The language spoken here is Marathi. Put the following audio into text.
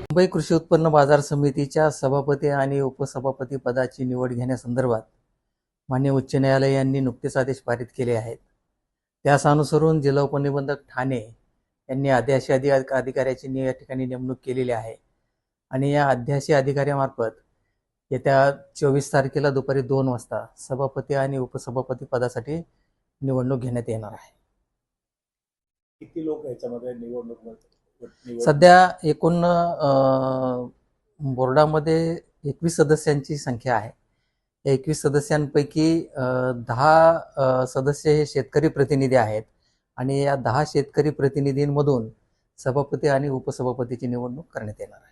मुंबई कृषी उत्पन्न बाजार समितीच्या सभापती आणि उपसभापती पदाची निवड घेण्यासंदर्भात माननीय उच्च न्यायालय यांनी नुकतेच आदेश पारित केले आहेत. त्यास अनुसरून जिल्हा उपनिबंधक ठाणे यांनी अध्याशी अधिकाऱ्याची या ठिकाणी नेमणूक केलेली आहे आणि या अध्याशी अधिकाऱ्यामार्फत येत्या 24 तारखेला दुपारी 2 वाजता सभापती आणि उपसभापती पदासाठी निवडणूक घेण्यात येणार आहे. किती लोक याच्यामध्ये निवडणूक सध्या एकूण बोर्डामध्ये 21 सदस्यांची संख्या आहे. या 21 सदस्यांपैकी 10 सदस्य हे शेतकरी प्रतिनिधी आहेत आणि या 10 शेतकरी प्रतिनिधींमधून सभापती आणि उपसभापतीची निवडणूक करण्यात येणार आहे.